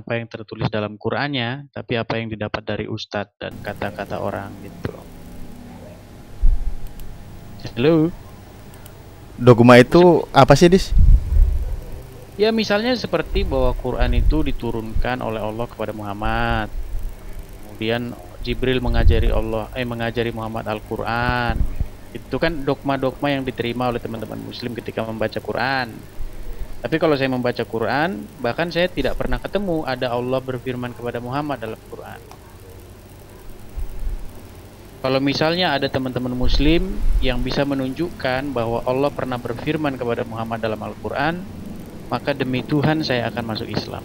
apa yang tertulis dalam Qur'annya, tapi apa yang didapat dari ustadz dan kata-kata orang gitu. Halo. Dogma itu apa sih, Dis? Ya misalnya seperti bahwa Quran itu diturunkan oleh Allah kepada Muhammad. Kemudian Jibril mengajari Muhammad Al-Quran. Itu kan dogma-dogma yang diterima oleh teman-teman muslim ketika membaca Quran. Tapi kalau saya membaca Quran, bahkan saya tidak pernah ketemu ada Allah berfirman kepada Muhammad dalam Quran. Kalau misalnya ada teman-teman muslim yang bisa menunjukkan bahwa Allah pernah berfirman kepada Muhammad dalam Al-Quran, maka demi Tuhan saya akan masuk Islam.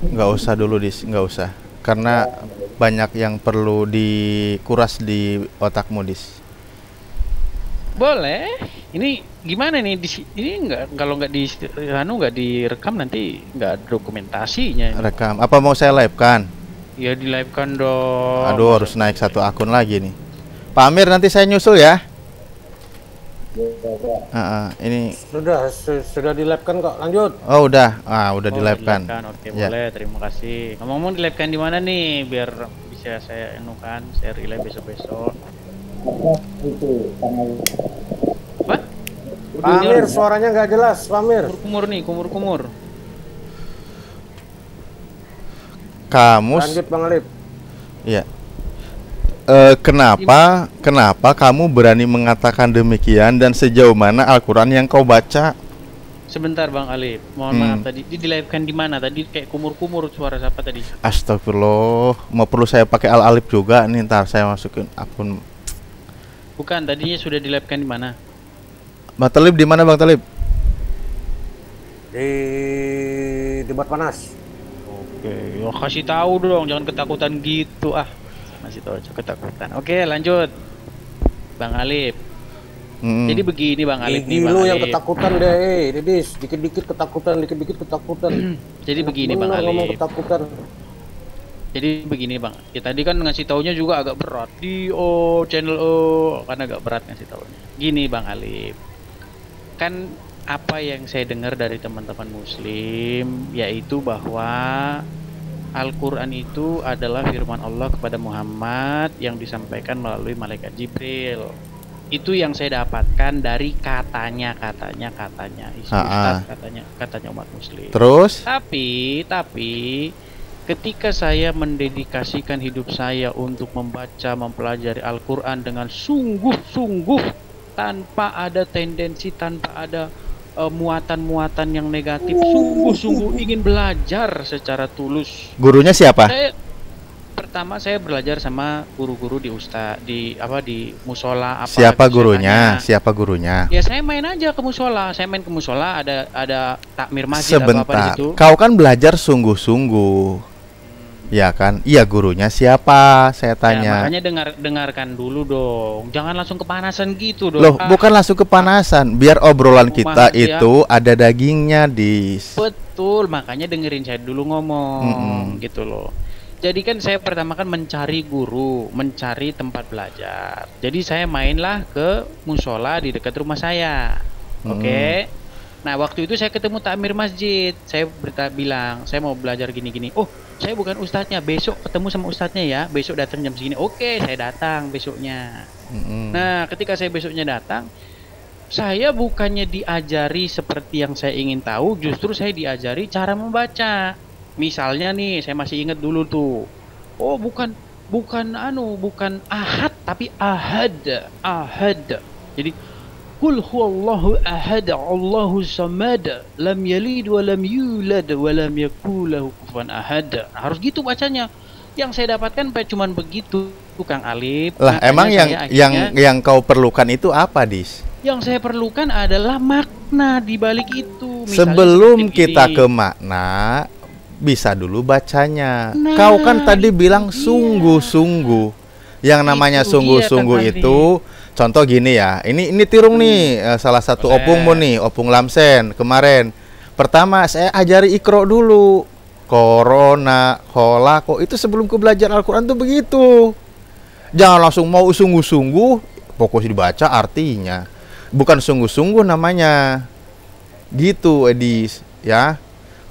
Nggak usah dulu, Dis, nggak usah. Karena banyak yang perlu dikuras di otakmu, Dis. Boleh. Ini gimana nih? Ini kalau nggak direkam nanti nggak ada dokumentasinya. Rekam. Apa mau saya live kan? Ya di live kan dong. Aduh, harus naik satu akun lagi nih. Pak Amir, nanti saya nyusul ya. Ini sudah di live kan kok, lanjut. oh udah di live kan. Oke, Ya. boleh, terima kasih. Ngomong-ngomong di live kan di mana nih biar bisa saya enukan, saya relay besok-besok. Apa? Pak Amir, suaranya nggak jelas, Pak Amir. Kumur. Kamus. Lanjut Bang Alip. Ya. Kenapa kamu berani mengatakan demikian dan sejauh mana Al-Quran yang kau baca? Sebentar Bang Alip, mohon maaf tadi di live kan di mana tadi kayak kumur-kumur suara siapa tadi? Astagfirullah, mau perlu saya pakai Al-Alif juga nih, ntar saya masukin akun. Bukan, tadinya sudah di live kan di mana? Bang Talib di mana, Bang Talib? Di debat panas. Oke, ya kasih tahu dong, jangan ketakutan gitu ah. Masih tahu aja ketakutan. Oke, lanjut. Bang Alip. Jadi begini Bang Alip nih, Bang lu Alip. yang ketakutan deh, Dedis. Dikit-dikit ketakutan. Jadi begini Bang Alip. Ngomong ketakutan. Jadi begini Bang. Ya tadi kan ngasih taunya juga agak berat. Di channel kan agak berat ngasih taunya. Gini Bang Alip. Kan apa yang saya dengar dari teman-teman muslim yaitu bahwa Al-Quran itu adalah firman Allah kepada Muhammad yang disampaikan melalui malaikat Jibril. Itu yang saya dapatkan dari katanya isi ustaz, katanya umat muslim. Terus? Tapi ketika saya mendedikasikan hidup saya untuk membaca, mempelajari Al-Quran dengan sungguh-sungguh tanpa ada tendensi, tanpa ada muatan-muatan yang negatif, sungguh-sungguh ingin belajar secara tulus. Gurunya siapa? Pertama saya belajar sama guru-guru di musola. Siapa gurunya? Ya saya main aja ke musola. Saya main ke musola, ada takmir masjid. Sebentar. Apa gitu. Kau kan belajar sungguh-sungguh. Ya kan? Iya, gurunya siapa? Saya tanya. Ya, makanya dengarkan dulu dong. Jangan langsung kepanasan gitu dong. Loh, bukan langsung kepanasan. Biar obrolan kita itu ada dagingnya, Dis. Betul, makanya dengerin saya dulu ngomong gitu loh. Jadi kan saya pertama kan mencari guru, mencari tempat belajar. Jadi saya mainlah ke musola di dekat rumah saya. Oke. Nah, waktu itu saya ketemu takmir masjid. Saya bilang, saya mau belajar gini-gini. Oh, saya bukan ustadznya. Besok ketemu sama ustadznya ya. Besok datang jam segini. Oke, saya datang besoknya. Nah, ketika saya besoknya datang, saya bukannya diajari seperti yang saya ingin tahu, justru saya diajari cara membaca. Misalnya nih, saya masih ingat dulu tuh. Oh, bukan ahad, tapi ahad. Jadi Qul huwallahu ahad, Allahu samad, lam yalid wa lam yulad wa lam yakul lahu kufuwan ahad. Harus gitu bacanya. Yang saya dapatkan cuman begitu, Kang Alip. Lah, emang yang kau perlukan itu apa, Dis? Yang saya perlukan adalah makna di balik itu. Misalnya sebelum kita ke makna, bisa dulu bacanya. Nah, kau kan tadi bilang sungguh-sungguh. Yang namanya sungguh-sungguh itu contoh gini ya. Ini tirung nih, salah satu opungmu nih, opung Lamsen kemarin. Pertama saya ajari ikro dulu. Corona, kholaqo, itu sebelum ke belajar Al-Qur'an tuh begitu. Jangan langsung mau sungguh-sungguh, fokus dibaca artinya. Bukan sungguh-sungguh namanya. Gitu, Edis, ya.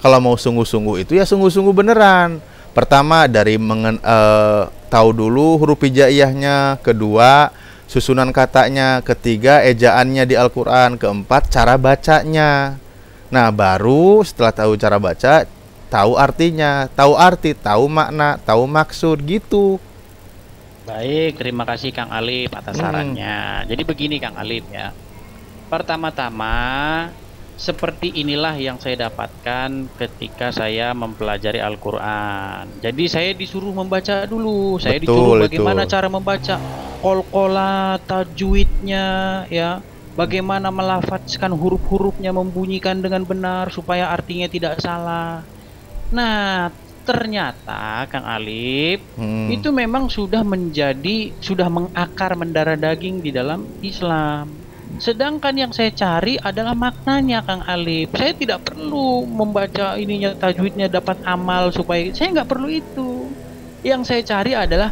Kalau mau sungguh-sungguh itu ya sungguh-sungguh beneran. Pertama dari tahu dulu huruf hijaiyahnya, kedua susunan katanya, ketiga ejaannya di Al-Qur'an, keempat cara bacanya. Nah, baru setelah tahu cara baca, tahu artinya, tahu arti, tahu makna, tahu maksud gitu. Baik, terima kasih Kang Alif atas sarannya. Jadi begini Kang Alif ya. Pertama-tama, seperti inilah yang saya dapatkan ketika saya mempelajari Al-Quran. Jadi saya disuruh membaca dulu. Saya disuruh bagaimana cara membaca qalqalah, tajwidnya, ya. Bagaimana melafadzkan huruf-hurufnya, membunyikan dengan benar supaya artinya tidak salah. Nah, ternyata Kang Alif itu memang sudah mengakar mendarah daging di dalam Islam. Sedangkan yang saya cari adalah maknanya Kang Alif. Saya tidak perlu membaca ininya tajwidnya dapat amal supaya saya nggak perlu itu. Yang saya cari adalah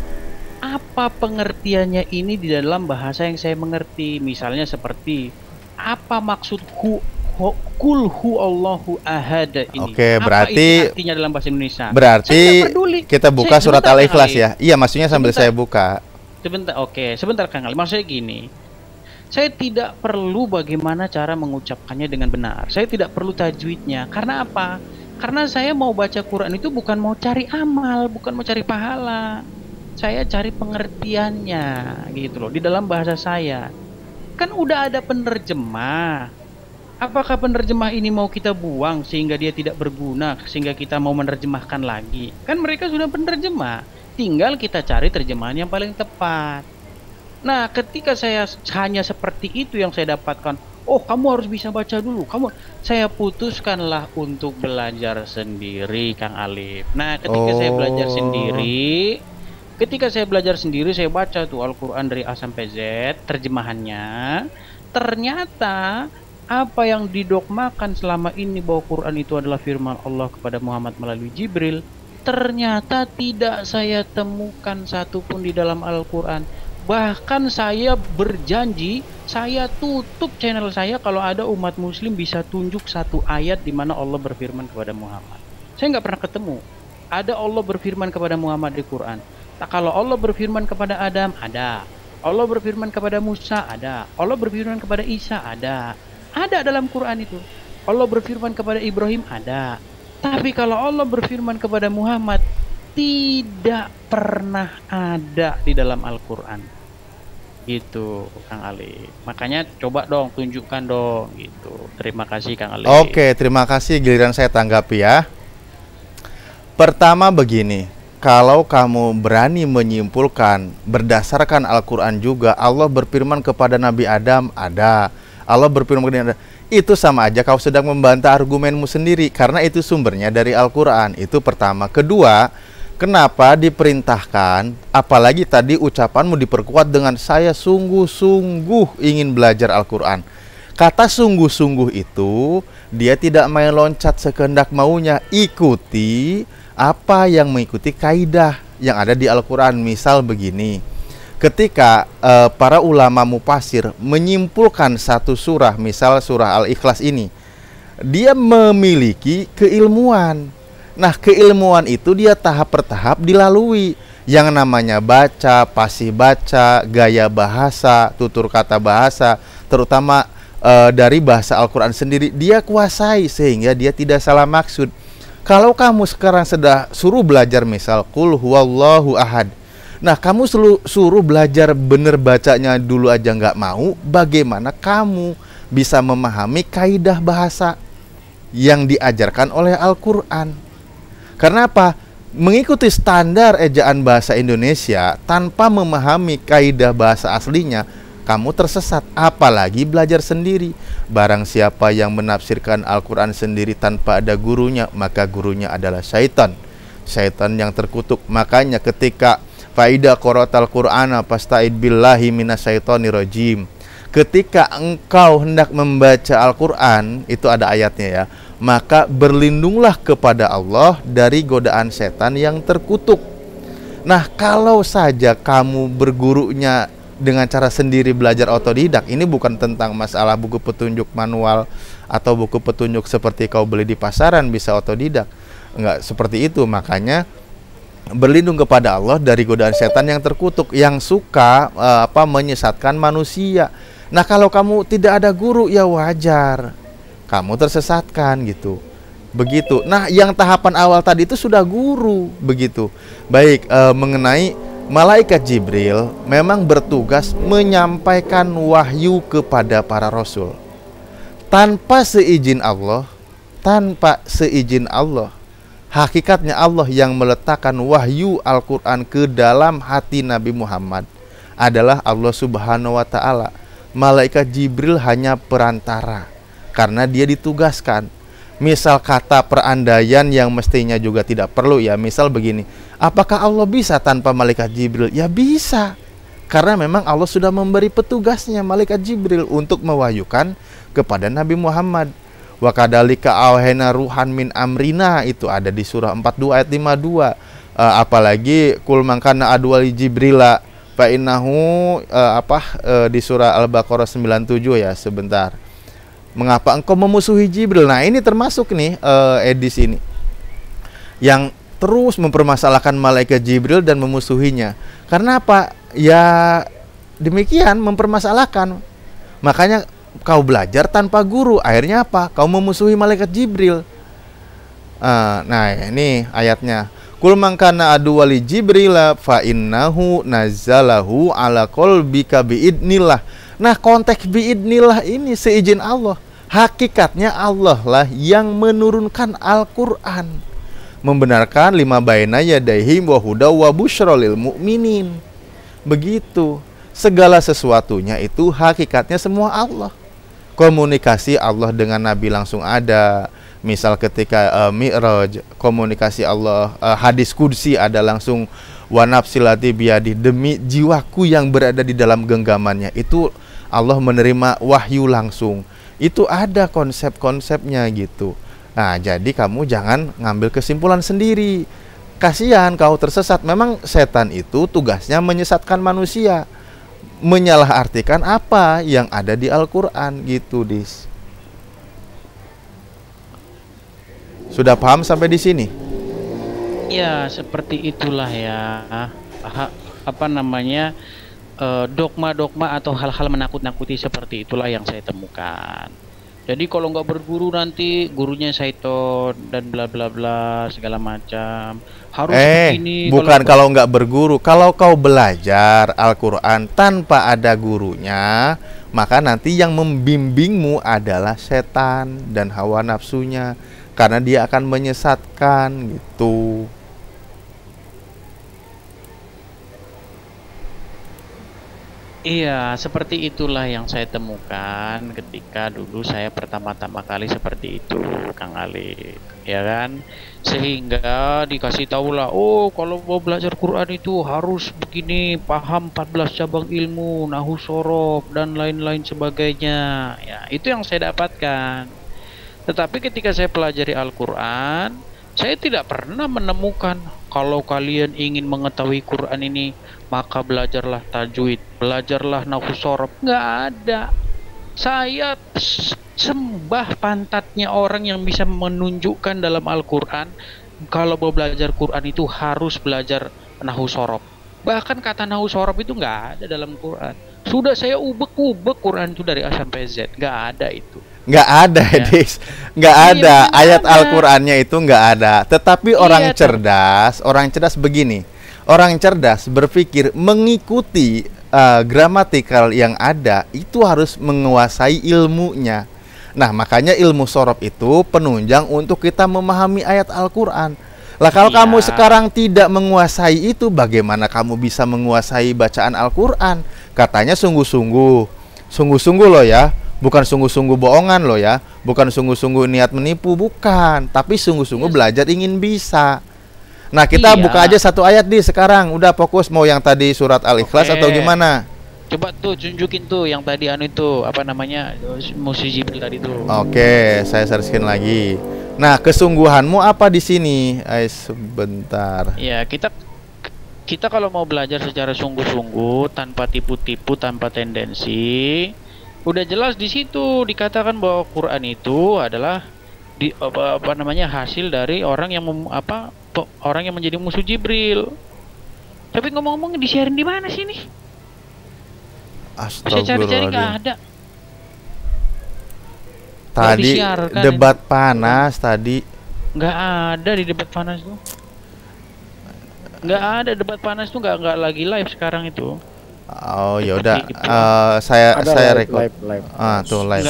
apa pengertiannya ini di dalam bahasa yang saya mengerti. Misalnya seperti apa maksud Kul huwallahu ahad ini. Oke, berarti artinya dalam bahasa Indonesia. Berarti kita buka surat Al-Ikhlas ya. Iya, maksudnya sambil saya buka. Sebentar Kang Ali. Maksudnya gini. Saya tidak perlu bagaimana cara mengucapkannya dengan benar. Saya tidak perlu tajwidnya. Karena apa? Karena saya mau baca Quran itu bukan mau cari amal, bukan mau cari pahala. Saya cari pengertiannya gitu loh di dalam bahasa saya. Kan udah ada penerjemah. Apakah penerjemah ini mau kita buang sehingga dia tidak berguna, sehingga kita mau menerjemahkan lagi? Kan mereka sudah penerjemah, tinggal kita cari terjemahan yang paling tepat. Nah, ketika saya hanya seperti itu yang saya dapatkan, oh kamu harus bisa baca dulu, saya putuskanlah untuk belajar sendiri, Kang Alif. Nah, ketika saya belajar sendiri, saya baca tuh Al-Quran dari A sampai Z, terjemahannya, ternyata apa yang didogmakan selama ini bahwa Quran itu adalah firman Allah kepada Muhammad melalui Jibril, ternyata tidak saya temukan satupun di dalam Al-Quran. Bahkan saya berjanji, saya tutup channel saya kalau ada umat muslim bisa tunjuk satu ayat di mana Allah berfirman kepada Muhammad. Saya nggak pernah ketemu. Ada Allah berfirman kepada Muhammad di Quran. Tak kalau Allah berfirman kepada Adam, ada. Allah berfirman kepada Musa, ada. Allah berfirman kepada Isa, ada. Ada dalam Quran itu. Allah berfirman kepada Ibrahim, ada. Tapi kalau Allah berfirman kepada Muhammad, tidak pernah ada di dalam Al-Quran. Gitu, Kang Ali. Makanya coba dong, tunjukkan dong, gitu. Terima kasih, Kang Ali. Oke, terima kasih. Giliran saya tanggapi ya. Pertama begini, kalau kamu berani menyimpulkan berdasarkan Al-Quran juga, Allah berfirman kepada Nabi Adam, ada. Allah berfirman kepada Adam, itu sama aja kau sedang membantah argumenmu sendiri, karena itu sumbernya dari Al-Quran. Itu pertama. Kedua, kenapa diperintahkan, apalagi tadi ucapanmu diperkuat dengan saya sungguh-sungguh ingin belajar Al-Quran. Kata sungguh-sungguh itu, dia tidak main loncat sekehendak maunya. Ikuti apa yang mengikuti kaidah yang ada di Al-Quran. Misal begini, ketika para ulama mufasir menyimpulkan satu surah, misal surah Al-Ikhlas ini, dia memiliki keilmuan. Nah, keilmuan itu dia tahap per tahap dilalui. Yang namanya baca, pasih baca, gaya bahasa, tutur kata bahasa, terutama dari bahasa Al-Quran sendiri, dia kuasai sehingga dia tidak salah maksud. Kalau kamu sekarang sudah suruh belajar misal Qul huwallahu ahad, nah kamu suruh belajar bener bacanya dulu aja nggak mau, bagaimana kamu bisa memahami kaidah bahasa yang diajarkan oleh Al-Quran? Karena apa? Mengikuti standar ejaan bahasa Indonesia tanpa memahami kaidah bahasa aslinya, kamu tersesat. Apalagi belajar sendiri. Barang siapa yang menafsirkan Al-Quran sendiri tanpa ada gurunya, maka gurunya adalah syaitan. Syaitan yang terkutuk. Makanya ketika faida qaratal Qur'ana fasta'id billahi minasyaitonir rajim, ketika engkau hendak membaca Al-Quran, itu ada ayatnya ya, maka berlindunglah kepada Allah dari godaan setan yang terkutuk. Nah, kalau saja kamu bergurunya dengan cara sendiri belajar otodidak. Ini bukan tentang masalah buku petunjuk manual atau buku petunjuk seperti kau beli di pasaran bisa otodidak. Enggak seperti itu. Makanya berlindung kepada Allah dari godaan setan yang terkutuk, yang suka menyesatkan manusia. Nah, kalau kamu tidak ada guru, ya wajar kamu tersesatkan gitu. Begitu. Nah, yang tahapan awal tadi itu sudah guru, begitu. Baik, mengenai malaikat Jibril memang bertugas menyampaikan wahyu kepada para rasul. Tanpa seizin Allah, hakikatnya Allah yang meletakkan wahyu Al-Qur'an ke dalam hati Nabi Muhammad adalah Allah Subhanahu wa taala. Malaikat Jibril hanya perantara karena dia ditugaskan. Misal kata perandaian yang mestinya juga tidak perlu ya. Misal begini, apakah Allah bisa tanpa malaikat Jibril? Ya bisa. Karena memang Allah sudah memberi petugasnya malaikat Jibril untuk mewahyukan kepada Nabi Muhammad. Wa kadzalika auhayna ruhan min amrina, itu ada di surah 42 ayat 52. Apalagi kul man kana adwali jibrila fa innahu di surah Al-Baqarah 97 ya, sebentar. Mengapa engkau memusuhi Jibril? Nah, ini termasuk nih edis ini yang terus mempermasalahkan malaikat Jibril dan memusuhinya. Karena apa? Ya demikian, mempermasalahkan. Makanya kau belajar tanpa guru, akhirnya apa? Kau memusuhi malaikat Jibril. Nah, ini ayatnya. Kul man kana aduwali Jibrila fa innahu nazzalahu ala qalbika biidnillah. Nah, konteks biidnillah ini seizin Allah. Hakikatnya Allah lah yang menurunkan Al-Qur'an, membenarkan lima baina yadaihi wa huda wa busyra lil mu'minin. Begitu. Segala sesuatunya itu hakikatnya semua Allah. Komunikasi Allah dengan Nabi langsung ada. Misal ketika Mi'raj, komunikasi Allah, hadis qudsi ada langsung, wa nafsilati biyadi, demi jiwaku yang berada di dalam genggamannya. Itu Allah menerima wahyu langsung. Itu ada konsep-konsepnya gitu. Nah, jadi kamu jangan ngambil kesimpulan sendiri. Kasihan kau tersesat. Memang setan itu tugasnya menyesatkan manusia, menyalahartikan apa yang ada di Al-Qur'an gitu, Dis. Sudah paham sampai di sini? Ya, seperti itulah ya. Dogma-dogma atau hal-hal menakut-nakuti seperti itulah yang saya temukan. Jadi kalau nggak berguru nanti gurunya syaiton dan bla bla bla segala macam. Harus begini. Bukan kalau nggak berguru. Kalau kau belajar Al-Qur'an tanpa ada gurunya, maka nanti yang membimbingmu adalah setan dan hawa nafsunya, karena dia akan menyesatkan gitu. Iya, seperti itulah yang saya temukan ketika dulu saya pertama-tama kali seperti itu, Kang Ali, ya kan? Sehingga dikasih tahu lah, oh kalau mau belajar Quran itu harus begini, paham 14 cabang ilmu, nahu sorof dan lain-lain sebagainya. Ya, itu yang saya dapatkan. Tetapi ketika saya pelajari Al-Quran, saya tidak pernah menemukan kalau kalian ingin mengetahui Quran ini, maka belajarlah tajwid, belajarlah nahwu shorof. Nggak ada. Saya sembah pantatnya orang yang bisa menunjukkan dalam Al-Quran kalau mau belajar Quran itu harus belajar nahwu shorof. Bahkan kata nahwu shorof itu nggak ada dalam Quran. Sudah saya ubek-ubek Quran itu dari A sampai Z, nggak ada itu. Nggak ada, ya. Dis. Nggak ada. Ayat Al-Qur'annya itu nggak ada. Tetapi orang cerdas begini. Orang cerdas berpikir mengikuti gramatikal yang ada itu harus menguasai ilmunya. Nah, makanya ilmu shorof itu penunjang untuk kita memahami ayat Al-Qur'an. Lah kalau kamu sekarang tidak menguasai itu, bagaimana kamu bisa menguasai bacaan Al-Qur'an? Katanya sungguh-sungguh. Sungguh-sungguh loh ya. Bukan sungguh-sungguh bohongan loh ya. Bukan sungguh-sungguh niat menipu, bukan. Tapi sungguh-sungguh belajar ingin bisa. Nah, kita buka aja satu ayat di sekarang. Udah fokus mau yang tadi surat Al-Ikhlas atau gimana? Coba tuh tunjukin tuh yang tadi itu apa namanya? Musi Jibril tadi tuh. Oke, saya searchkin lagi. Nah, kesungguhanmu apa di sini? Sebentar. Ya, kita kita kalau mau belajar secara sungguh-sungguh, tanpa tipu-tipu, tanpa tendensi, udah jelas di situ dikatakan bahwa Quran itu adalah apa namanya, hasil dari orang yang orang yang menjadi musuh Jibril. Tapi ngomong-ngomong di-sharing di mana sih nih? Saya cari-cari nggak ada. Tadi debat panas tadi. Nggak ada di debat panas tuh. Nggak ada debat panas tuh, nggak lagi live sekarang itu. Oh ya udah, saya record. Live. Tuh live.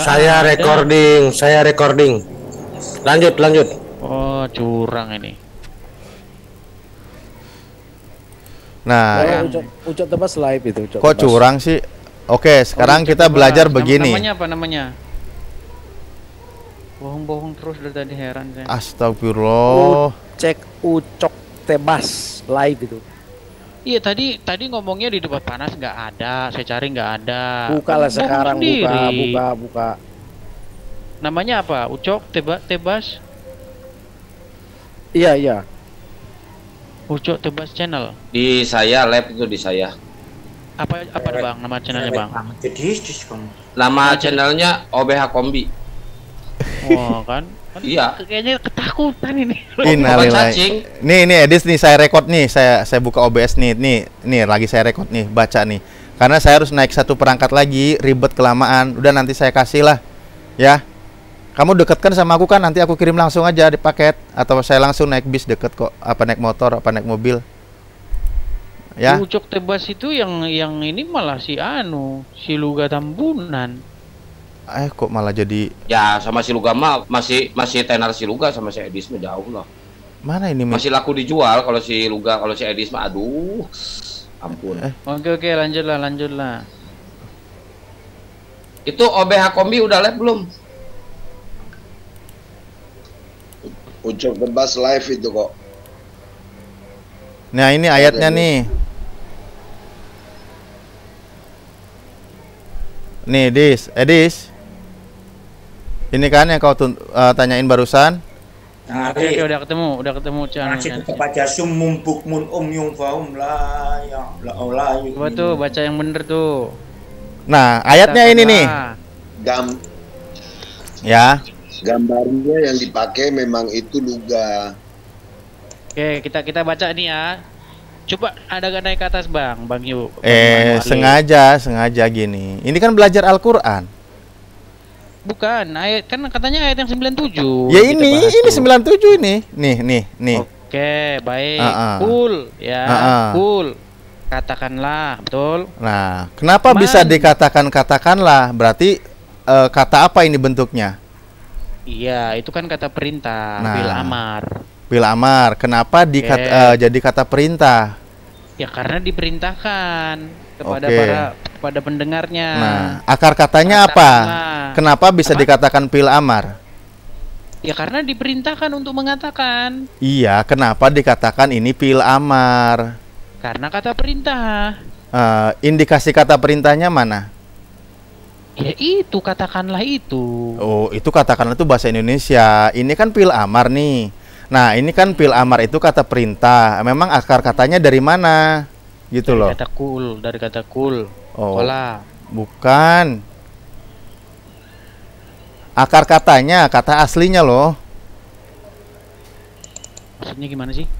Saya recording. Lanjut. Oh, curang ini. Nah, Ucok Tebas live itu. kok curang sih? Oke, sekarang kita belajar begini. Namanya apa namanya? Bohong-bohong terus dari tadi, heran saya. Astagfirullah. Cek Ucok Tebas live itu. Iya, tadi ngomongnya di debat panas nggak ada, saya cari nggak ada. Bukalah Bohong sekarang, sendiri. buka. Namanya apa? Ucok Tebas? Iya. Ucok Tebas channel. Di saya live itu di saya. Apa Bang nama channelnya Bang? Nama channelnya OBH Kombi. Oh kan? Iya. Kayaknya ketakutan ini. Innalillahi. Nih Edis nih, saya record nih, saya buka OBS nih lagi saya record nih, baca nih. Karena saya harus naik satu perangkat lagi, ribet kelamaan. Udah nanti saya kasih lah, ya. Kamu deketkan sama aku kan, nanti aku kirim langsung aja di paket, atau saya langsung naik bis deket kok, apa naik motor, apa naik mobil. Ya. Ucok Tebas itu yang ini malah si Luga Tambunan. Kok malah jadi Ya sama si Luga mah masih tenar si Luga, sama si Edis mah jauh lah. mana ini? Masih laku dijual kalau si Luga, kalau si Edis mah aduh. Ampun. Oke, lanjutlah. Itu OBH Kombi udah live belum? Ucok Tebas live itu kok. Nah, ini ayatnya nih. Nih, Edis. Ini kan yang kau tanyain barusan. Oke, udah ketemu channelnya. Tetap aja sumum bukmun yung faum la ya la. Coba tuh baca yang bener tuh. Nah, ayatnya ini nih. Ya. Gambarnya yang dipakai memang itu Luga. Oke, kita baca nih ya. Coba ada gak naik ke atas Bang Yu. Sengaja gini. Ini kan belajar Al-Qur'an. Bukan, ayat kan katanya ayat yang 97. Ya ini 97 ini. Nih. Oke, baik. Cool ya. Cool. Katakanlah, betul. Nah, kenapa bisa dikatakanlah? Berarti kata apa ini bentuknya? Iya, itu kan kata perintah, Bil amar. Kenapa jadi kata perintah? Ya karena diperintahkan kepada kepada pendengarnya. Nah, akar katanya apa? Kenapa bisa dikatakan fil amar? Ya karena diperintahkan untuk mengatakan. Iya, kenapa dikatakan ini fil amar? Karena kata perintah. Indikasi kata perintahnya mana? Ya itu, katakanlah itu. Oh, itu katakanlah itu bahasa Indonesia. Ini kan fil amar nih. Nah, ini kan fil amar itu kata perintah. Memang akar katanya dari mana? Gitu loh. Dari kata kul. Oh, Kola. bukan. Akar katanya, kata aslinya loh. Maksudnya gimana sih?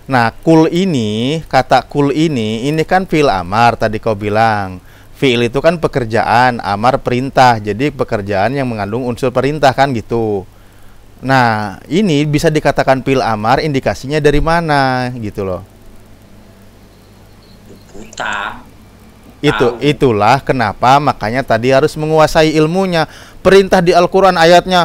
Nah, kata kul ini kan fi'il amar tadi kau bilang. Fi'il itu kan pekerjaan, amar perintah. Jadi pekerjaan yang mengandung unsur perintah kan gitu. Nah, ini bisa dikatakan fi'il amar, indikasinya dari mana gitu loh. Buta. Itulah kenapa makanya tadi harus menguasai ilmunya. Perintah di Al-Qur'an ayatnya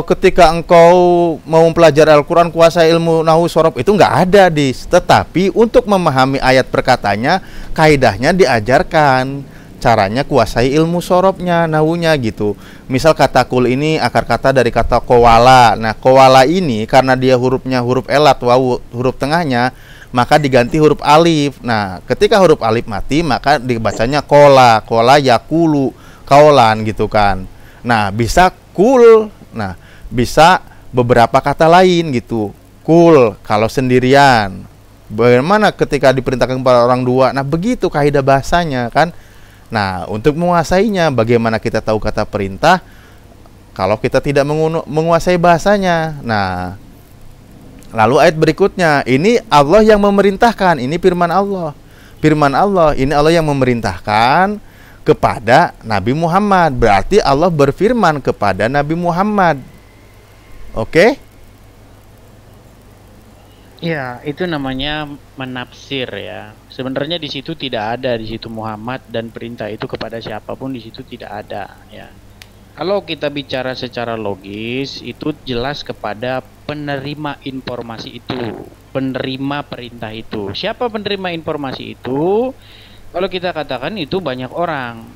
ketika engkau mau mempelajari Al-Qur'an kuasai ilmu nahwu sorof, itu nggak ada tetapi untuk memahami ayat perkatanya, kaidahnya diajarkan. Caranya kuasai ilmu sorofnya, nahwunya gitu. Misal kata kul ini akar kata dari kata kowala. Nah, kowala ini karena dia hurufnya huruf elat, wawu huruf tengahnya, maka diganti huruf alif. Nah, ketika huruf alif mati, maka dibacanya kola yakulu, kaulan gitu kan. Nah, bisa kul. Nah, bisa beberapa kata lain gitu. Kul kalau sendirian. Bagaimana ketika diperintahkan kepada orang dua? Nah, begitu kaidah bahasanya kan. Nah, untuk menguasainya, bagaimana kita tahu kata perintah kalau kita tidak menguasai bahasanya? Nah, lalu ayat berikutnya, ini Allah yang memerintahkan, ini firman Allah. Firman Allah, ini Allah yang memerintahkan kepada Nabi Muhammad. Berarti Allah berfirman kepada Nabi Muhammad. Oke? Ya, itu namanya menafsir ya. Sebenarnya di situ tidak ada di situ Muhammad dan perintah itu kepada siapapun di situ tidak ada ya. Kalau kita bicara secara logis, itu jelas kepada penerima informasi itu, penerima perintah itu. Siapa penerima informasi itu? Kalau kita katakan itu banyak orang,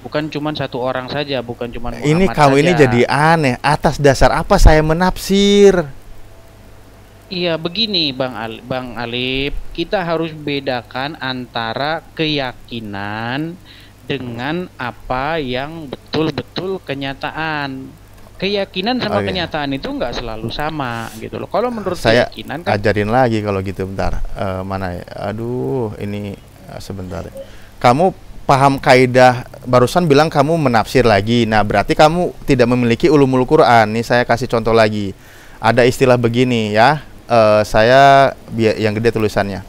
bukan cuma satu orang saja, bukan cuma Muhammad Ini kamu saja. ini jadi aneh. Atas dasar apa saya menafsir? Iya, begini Bang Alip, kita harus bedakan antara keyakinan dengan apa yang betul-betul kenyataan. Keyakinan sama Oke. kenyataan itu nggak selalu sama gitu loh. Kalau menurut Saya keyakinan kan ajarin lagi kalau gitu, bentar. Mana ya? Aduh, ini sebentar. Kamu paham kaidah, barusan bilang kamu menafsir lagi. Nah, berarti kamu tidak memiliki ulumul Quran. Nih saya kasih contoh lagi. Ada istilah begini ya. Saya yang gede tulisannya.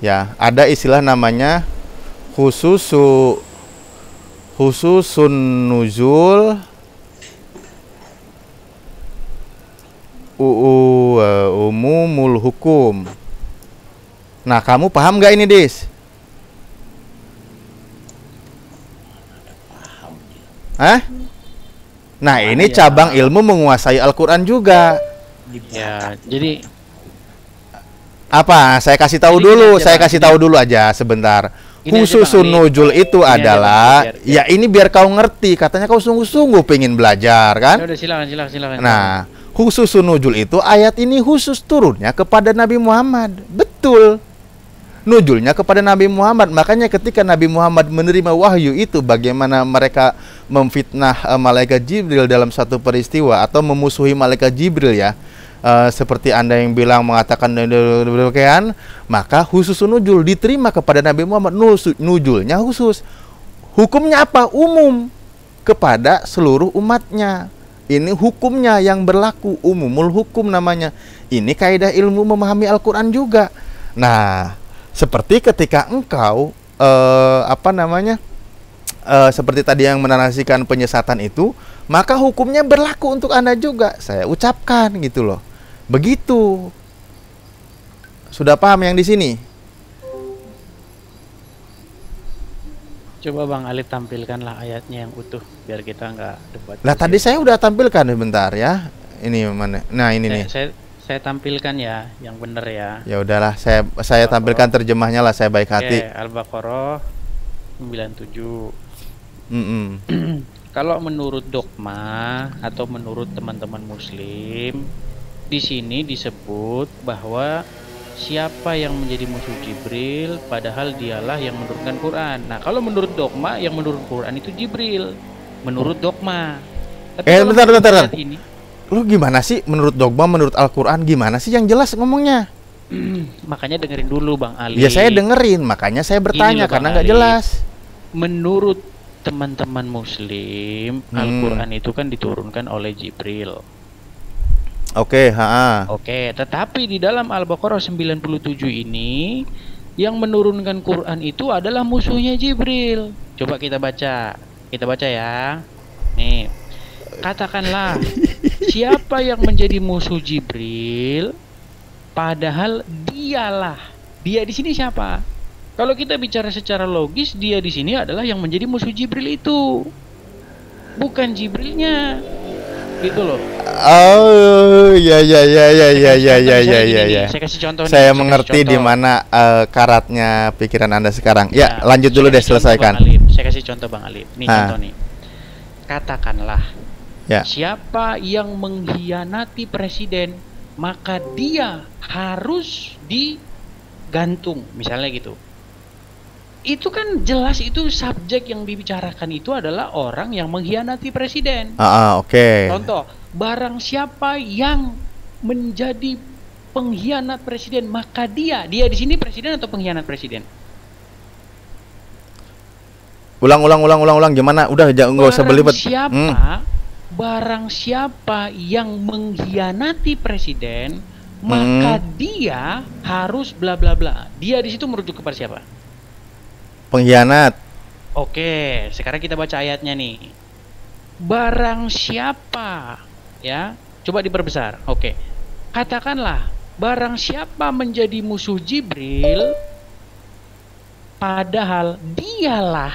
Ya, ada istilah namanya khususun nuzul umumul hukum. Nah, kamu paham gak ini, Dis? Hah? Nah, ini cabang ilmu menguasai Al-Quran juga. ya, jadi Apa? Saya kasih tahu Jadi dulu, gini aja, saya Bang. kasih tahu dulu aja sebentar. Gini aja, Khususun Bang, nuzul itu Gini aja, adalah Bang, ya ini biar kau ngerti. Katanya kau sungguh-sungguh pengen belajar kan? ya udah silakan. Nah, khususun nuzul itu ayat ini khusus turunnya kepada Nabi Muhammad. Betul. Nuzulnya kepada Nabi Muhammad. Makanya ketika Nabi Muhammad menerima wahyu itu, bagaimana mereka memfitnah malaikat Jibril dalam satu peristiwa atau memusuhi malaikat Jibril ya. Seperti Anda yang bilang mengatakan demikian, maka khusus nuzul diterima kepada Nabi Muhammad. Nuzulnya khusus. Hukumnya apa? Umum kepada seluruh umatnya. Ini hukumnya yang berlaku, umumul hukum namanya. Ini kaidah ilmu memahami Al-Quran juga. Nah, seperti ketika engkau seperti tadi yang menarasikan penyesatan itu, maka hukumnya berlaku untuk Anda juga. Saya ucapkan gitu loh. Begitu. Sudah paham yang di sini? coba Bang Alip tampilkanlah ayatnya yang utuh biar kita nggak debat. Lah tadi saya udah tampilkan bentar ya. Ini mana? Nah, ini nih. Saya tampilkan ya yang benar ya. Ya udahlah, saya tampilkan terjemahnya lah, saya baik hati. Oke, Al-Baqarah 97. Mm-mm. Kalau menurut dogma atau menurut teman-teman muslim, di sini disebut bahwa siapa yang menjadi musuh Jibril padahal dialah yang menurunkan Quran. Nah, kalau menurut dogma yang menurun Quran itu Jibril. Menurut dogma. Tapi kalau bentar. menurut ayat ini, Lu gimana sih menurut dogma, menurut Al-Quran gimana sih yang jelas ngomongnya? makanya dengerin dulu Bang Ali. Ya saya dengerin, makanya saya bertanya Gini loh, Bang karena nggak Ali. jelas. Menurut teman-teman muslim, Al-Quran itu kan diturunkan oleh Jibril. Oke, ha. Oke, tetapi di dalam Al-Baqarah 97 ini yang menurunkan Quran itu adalah musuhnya Jibril. Coba kita baca. Kita baca ya. Nih. Katakanlah siapa yang menjadi musuh Jibril padahal dialah. Dia di sini siapa? Kalau kita bicara secara logis, dia di sini adalah yang menjadi musuh Jibril itu. Bukan Jibrilnya. Gitu loh. Oh, ya. Saya kasih contoh nih. Saya kasih mengerti contoh. di mana karatnya pikiran Anda sekarang. Ya, Nah, lanjut dulu saya deh, kasih contoh, selesaikan. Bang Alip. Saya kasih contoh Bang Alip. Nih contoh nih. Katakanlah Ya. siapa yang mengkhianati presiden, maka dia harus digantung, misalnya gitu. Itu kan jelas, itu subjek yang dibicarakan itu adalah orang yang mengkhianati presiden. Oke. Contoh, barang siapa yang menjadi pengkhianat presiden, maka dia di sini presiden atau pengkhianat presiden? Ulang. Gimana? Udah jangan nggak usah belibet. Barang siapa yang mengkhianati presiden, maka dia harus bla bla bla. Dia di situ merujuk kepada siapa? Pengkhianat. Oke, sekarang kita baca ayatnya nih. Barang siapa, ya, coba diperbesar. Oke, katakanlah barang siapa menjadi musuh Jibril, padahal dialah.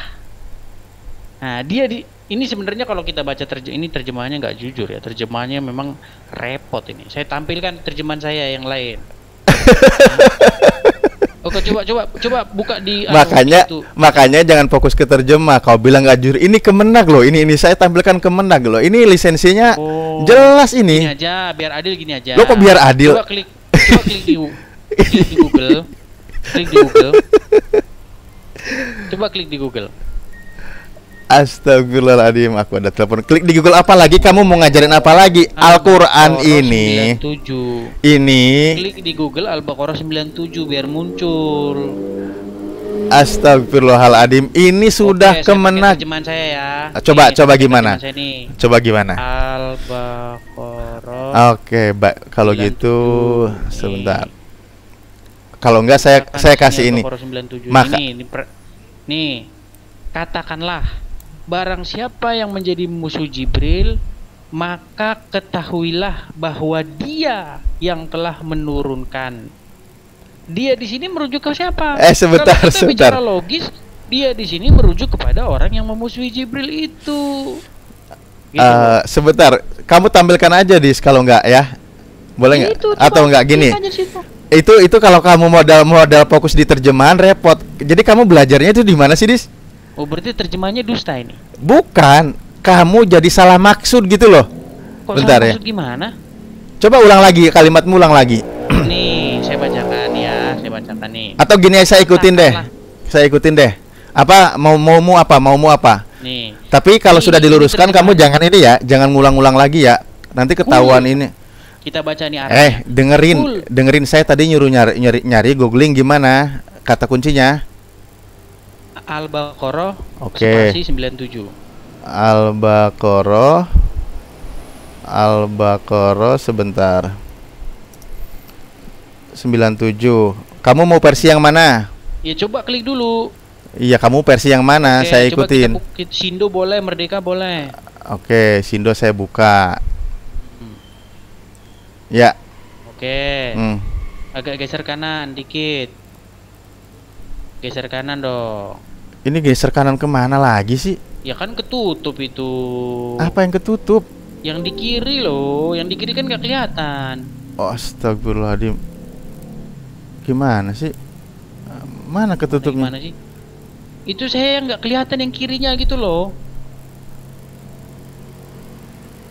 Nah, ini sebenarnya kalau kita baca ini terjemahannya nggak jujur ya, terjemahannya memang repot ini. Saya tampilkan terjemahan saya yang lain. Oke, coba buka di. Makanya jangan fokus ke terjemah. Kau bilang nggak jujur. Ini Kemenag loh. Ini saya tampilkan Kemenag loh. Ini lisensinya jelas ini. Gini aja, biar adil gini aja. Lo kok biar adil? Coba klik di Google. Klik di Google. Coba klik di Google. Astagfirullahaladzim, aku ada telepon. Klik di Google apa lagi? Kamu mau ngajarin apa lagi? Al-Quran ini. 97. Ini. Klik di Google Al-Baqarah 97 biar muncul. Astagfirullahaladzim, ini sudah Kemenag. Terjemahan saya ya. Coba gimana? Coba gimana? Al-Baqarah. Oke, kalau gitu sebentar. Kalau enggak saya kasih ini. Maka nih, katakanlah barang siapa yang menjadi musuh Jibril, maka ketahuilah bahwa dia yang telah menurunkan. Dia di sini merujuk ke siapa? Sebentar. Kalau kita bicara logis, dia di sini merujuk kepada orang yang memusuhi Jibril itu. Gitu. Sebentar, kamu tampilkan aja kalau enggak ya. Boleh nggak? Atau enggak gini? Itu kalau kamu modal fokus di terjemahan repot. Jadi kamu belajarnya itu di mana sih, Dis? Oh, berarti terjemahnya dusta ini? Bukan, kamu jadi salah maksud gitu loh. Kok bentar salah ya. maksud gimana? Coba ulang lagi, kalimatmu ulang lagi. Nih, saya bacakan nih. Atau gini, saya ikutin deh. Apa maumu apa? Nih. Tapi kalau sudah diluruskan kamu jangan ini ya, jangan ngulang-ngulang lagi ya. Nanti ketahuan ini. Kita baca nih artinya. Dengerin saya tadi nyuruh nyari googling gimana kata kuncinya. Al-Baqarah spasi 97. Al-Baqarah sebentar. 97. Kamu mau versi yang mana? Ya coba klik dulu. Iya, kamu versi yang mana? Saya ikutin. Coba Sindo boleh, Merdeka boleh. Oke, Sindo saya buka. Ya. Oke. Agak geser kanan dikit. Geser kanan dong. Ini geser kanan kemana lagi sih? Ya kan ketutup itu. Apa yang ketutup? Yang di kiri loh. Yang di kiri kan nggak kelihatan. Oh, astagfirullahaladzim. Gimana sih? Mana ketutupnya? Gimana sih? Itu saya yang nggak kelihatan yang kirinya gitu loh.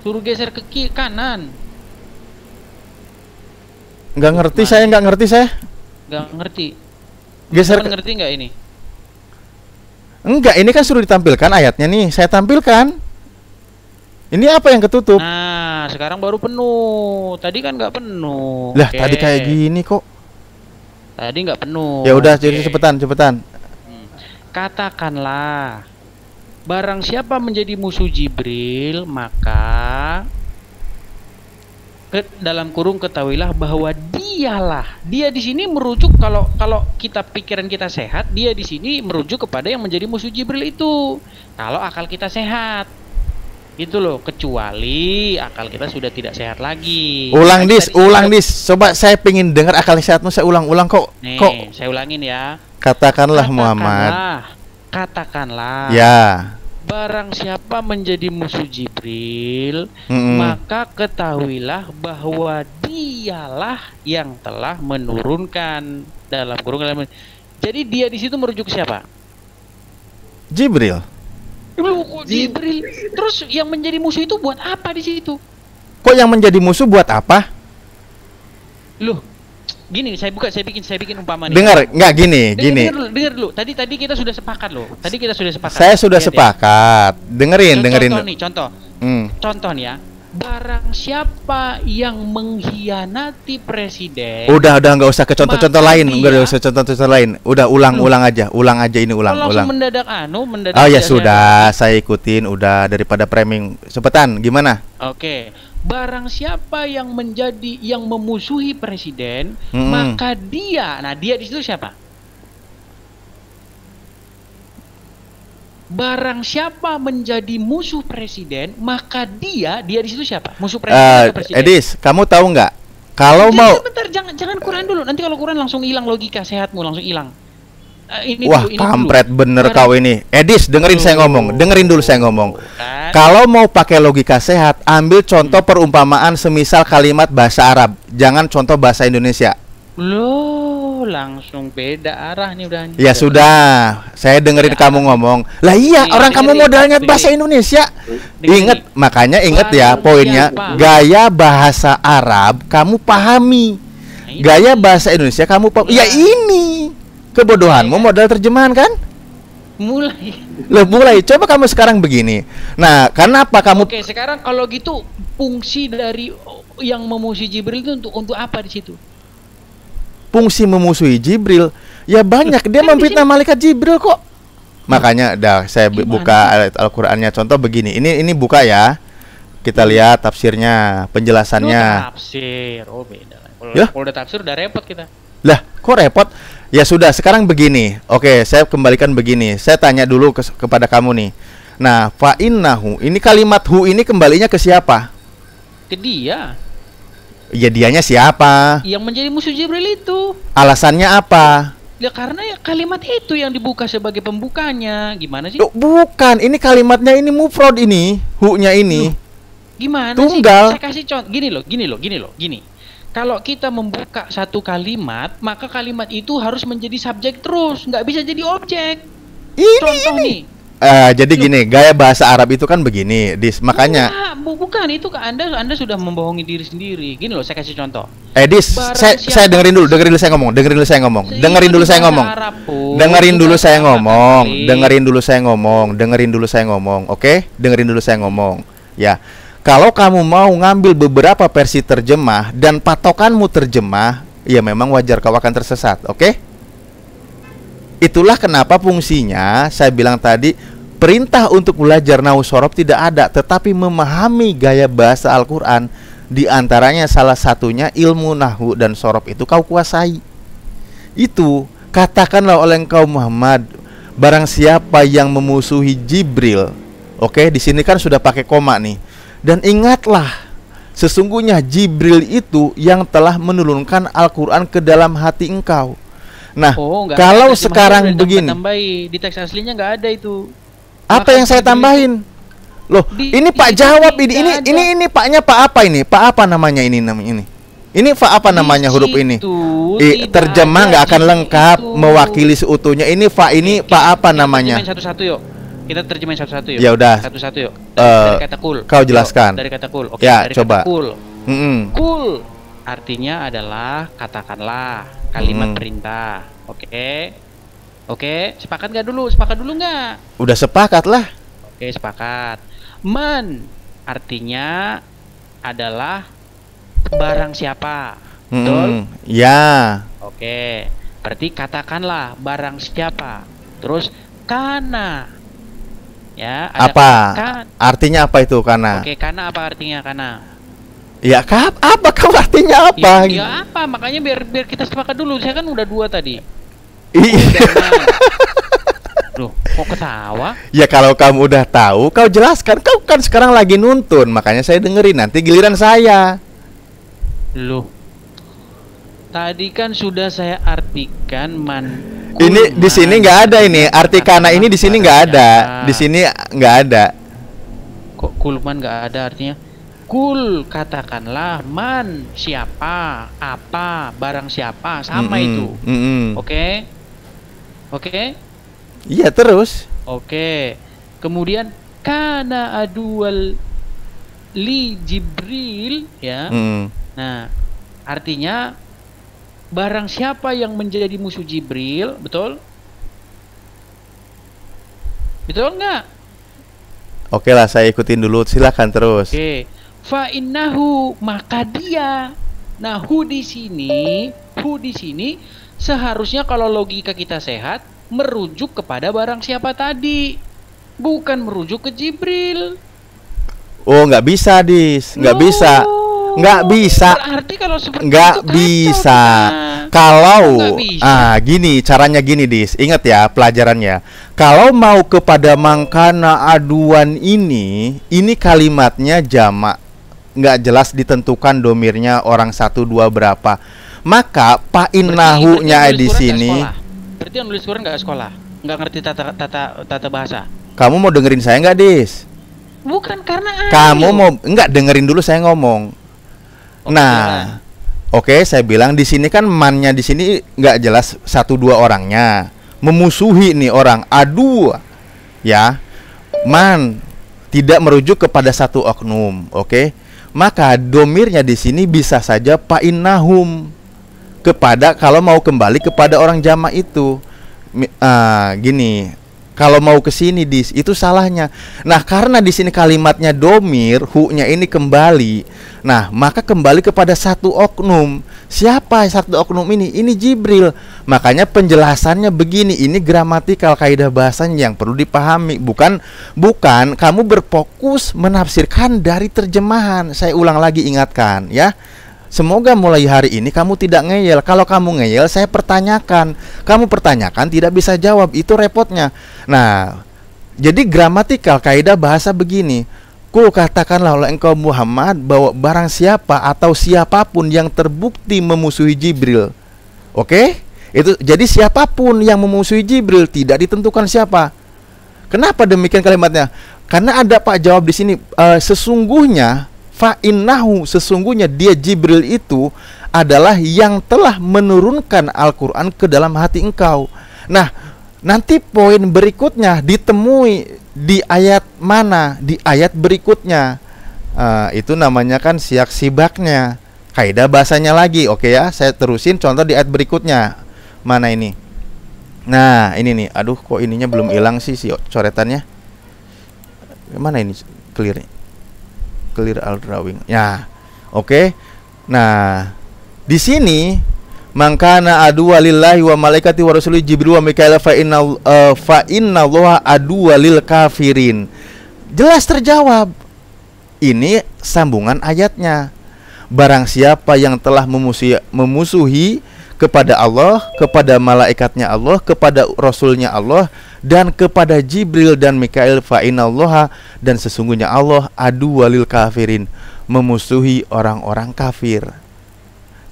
Suruh geser ke kanan. Nggak ngerti saya. Nggak ngerti. Geser ngerti nggak ini? Enggak, ini kan suruh ditampilkan ayatnya nih. Saya tampilkan. Ini apa yang ketutup? Nah, sekarang baru penuh. Tadi kan nggak penuh. Lah, tadi kayak gini kok. Tadi nggak penuh. Ya udah, jadi cepetan. Katakanlah, barang siapa menjadi musuh Jibril, maka dalam kurung ketahuilah bahwa dia di sini merujuk, kalau kita pikiran kita sehat, dia di sini merujuk kepada yang menjadi musuh Jibril itu. Kalau akal kita sehat, itu loh, kecuali akal kita sudah tidak sehat lagi. Ulang dis. Coba saya pengen dengar akal sehatmu, saya ulang kok. Nih, saya ulangin ya. Katakanlah Muhammad. Katakanlah. Ya. Barang siapa menjadi musuh Jibril, maka ketahuilah bahwa dialah yang telah menurunkan, dalam kurung. Jadi dia di situ merujuk siapa? Jibril. Jibril. Terus yang menjadi musuh itu buat apa di situ? Kok yang menjadi musuh buat apa? Loh, gini, saya bikin umpama nih. Dengar, nggak gini. Dengar dulu. Tadi kita sudah sepakat loh. Saya sudah sepakat. Dengerin. Contoh nih ya. barang siapa yang mengkhianati presiden. Udah nggak usah ke contoh-contoh Maka lain, dia- nggak usah contoh-contoh lain. Udah ulang aja ini Kok ulang. langsung mendadak Oh ya tidak sudah, saya ikutin. Udah daripada framing, cepetan. Gimana? Oke, barang siapa yang memusuhi presiden, Mm-mm. maka dia, nah dia di situ siapa? Barang siapa menjadi musuh presiden, maka dia di situ siapa? Musuh presiden atau presiden? Edis, kamu tahu nggak? Kalau mau, Bentar, jangan Quran dulu. Nanti kalau Quran langsung hilang logika sehatmu, langsung hilang. wah Ini kampret dulu. bener Barang- kau ini. Edis, dengerin saya ngomong. Dengerin dulu saya ngomong. Kan? Kalau mau pakai logika sehat, ambil contoh perumpamaan semisal kalimat bahasa Arab. Jangan contoh bahasa Indonesia. Loh, langsung beda arah nih udah. Ya sudah, saya dengerin Ya. kamu ngomong. Lah iya, Iya, orang kamu dengerin, modalnya dengerin. bahasa Indonesia. Dengerin. Ingat, makanya ingat ya Barang poinnya, siapa? gaya bahasa Arab kamu pahami. Nah, ini Gaya bahasa Indonesia kamu pahami. Ya Iya. ini. Kebodohanmu Iya. modal terjemahan kan? mulai. Loh, mulai. Coba kamu sekarang begini. Nah, kenapa kamu Oke, sekarang kalau gitu fungsi dari yang memusuhi Jibril itu untuk apa di situ? fungsi memusuhi Jibril? Ya banyak, dia kan di memfitnah malaikat Jibril kok. Makanya dah saya Gimana buka ayat Al-Qur'annya. Contoh begini. Ini buka ya. Kita lihat tafsirnya, Lu penjelasannya. tafsir. Oh, beda. Ya? Kalau udah tafsir udah repot kita. Lah, kok repot? Ya sudah, sekarang begini. Oke, saya kembalikan begini. Saya tanya dulu kepada kamu nih. Nah, fa innahu, ini kalimat hu ini kembalinya ke siapa? Ke dia Ya dianya siapa? yang menjadi musuh Jibril itu. Alasannya apa? Ya karena ya kalimat itu yang dibuka sebagai pembukanya. Gimana sih? Loh, bukan, ini kalimatnya ini mufrad ini, hu-nya ini. Gimana Tunggal. sih? Saya kasih contoh. Gini. Kalau kita membuka satu kalimat, maka kalimat itu harus menjadi subjek terus, nggak bisa jadi objek. Contoh nih. Jadi gini, gaya bahasa Arab itu kan begini, makanya Bukan itu ke Anda sudah membohongi diri sendiri. Gini loh, saya kasih contoh. Edis, Barang saya siapa- dengerin dulu saya ngomong. Dengerin dulu saya ngomong. Dengerin dulu saya ngomong. Oke? Dengerin dulu saya ngomong. Ya. Kalau kamu mau ngambil beberapa versi terjemah dan patokanmu terjemah, ya memang wajar kau akan tersesat, oke? Itulah kenapa fungsinya saya bilang tadi, perintah untuk belajar nahwu shorof tidak ada, tetapi memahami gaya bahasa Al-Qur'an, di antaranya salah satunya ilmu nahwu dan shorof itu kau kuasai. Itu katakanlah oleh engkau Muhammad, barang siapa yang memusuhi Jibril. Oke, di sini kan sudah pakai koma nih. Dan ingatlah, sesungguhnya Jibril itu yang telah menurunkan Al-Qur'an ke dalam hati engkau. Nah, Nggak kalau ada terjemahan, sekarang udah begini, tambahi. Di teks aslinya nggak ada itu. apa yang saya tambahin? Loh, ini Pak jawab ini Paknya Pak apa ini? Pak apa namanya ini namanya ini? Ini Pak apa namanya huruf ini? Terjemah nggak akan lengkap mewakili seutuhnya. Ini Pak ini Pak apa namanya? Terjemahin satu-satu yuk. Kita terjemahin satu-satu yuk. Ya udah. Satu-satu yuk. Dari kata kul. Kau jelaskan. Dari kata kul. Oke, Ya, dari coba. Kata kul. Mm-mm. Kul artinya adalah katakanlah, kalimat perintah. Oke, sepakat nggak dulu? Sepakat dulu nggak? Udah sepakat lah. Oke, sepakat. Man artinya adalah barang siapa. Betul? Ya. Oke, berarti katakanlah barang siapa. Terus kana. Ya, ada Apa? kan. Artinya apa itu karena? Oke, kana apa artinya kana? Ya, apa kau artinya apa? Ya apa? Makanya biar kita sepakat dulu. Saya kan udah 2 tadi. Iya. Loh, kok ketawa? Ya kalau kamu udah tahu, kau jelaskan. Kau kan sekarang lagi nuntun, makanya saya dengerin. Nanti giliran saya. Loh. Tadi kan sudah saya artikan man. Ini di sini nggak ada ini. Arti kana ini di sini nggak ada. Di sini nggak ada. Kok kulman nggak ada artinya? Kul katakanlah man siapa, apa, barang siapa, sama itu. Oke. Iya terus. Oke. Kemudian kana adual li Jibril ya. Nah, artinya barang siapa yang menjadi musuh Jibril, betul? Betul nggak? Oke lah, saya ikutin dulu. Silakan terus. Oke. fa innahu, maka dia. Nah, hu di sini seharusnya kalau logika kita sehat merujuk kepada barang siapa tadi, bukan merujuk ke Jibril. Oh, nggak bisa, Dis. Nggak bisa. Nggak bisa. Berarti kalau seperti nggak itu bisa. kita. Kalau Nggak bisa. gini caranya, gini, Dis. Ingat ya pelajarannya. Kalau mau kepada mangkana aduan ini kalimatnya jamak, nggak jelas ditentukan domirnya orang 1, 2 berapa. Maka fa'innahu-nya di sini. Berarti yang nulis Quran nggak sekolah, nggak ngerti tata bahasa. Kamu mau dengerin saya nggak, Dis? Bukan karena Kamu mau nggak dengerin dulu saya ngomong? Nah, oke, saya bilang di sini kan mannya di sini nggak jelas 1, 2 orangnya. Memusuhi nih orang, adu, ya. Man tidak merujuk kepada satu oknum, oke? Maka domirnya di sini bisa saja fa'innahum, kepada kalau mau kembali kepada orang jamak itu. Gini, kalau mau ke sini itu salahnya. Nah, karena di sini kalimatnya domir, hu-nya ini kembali. Nah, maka kembali kepada satu oknum. Siapa satu oknum ini? Ini Jibril. Makanya penjelasannya begini, ini gramatikal, kaidah bahasanya yang perlu dipahami. Bukan kamu berfokus menafsirkan dari terjemahan. Saya ulang lagi, ingatkan ya. Semoga mulai hari ini kamu tidak ngeyel. Kalau kamu ngeyel, saya pertanyakan. Kamu pertanyakan tidak bisa jawab, itu repotnya. Nah, jadi gramatikal kaidah bahasa begini. Kul katakanlah oleh engkau Muhammad bahwa barang siapa atau siapapun yang terbukti memusuhi Jibril. Oke? Itu jadi siapapun yang memusuhi Jibril, tidak ditentukan siapa. Kenapa demikian kalimatnya? Karena ada Pak jawab di sini, sesungguhnya fa'innahu, sesungguhnya dia Jibril itu adalah yang telah menurunkan Al-Quran ke dalam hati engkau. Nah, nanti poin berikutnya ditemui di ayat mana? Di ayat berikutnya. Itu namanya kan siak sibaknya, kaidah bahasanya lagi. Oke ya, saya terusin contoh di ayat berikutnya. Mana ini? Nah, ini nih. Aduh, kok ininya belum hilang sih si coretannya. Mana ini clear al drawing ya. Oke. Nah, di sini mangkana adu walillahi wa malaikati wa rasuli Jibril wa Mikail fa innallaha adu walil kafirin. Jelas terjawab. Ini sambungan ayatnya. Barang siapa yang telah memusuhi kepada Allah, kepada malaikatnya Allah, kepada rasulnya Allah, dan kepada Jibril dan Mikail, fa innallaha, dan sesungguhnya Allah adu walil kafirin, memusuhi orang-orang kafir.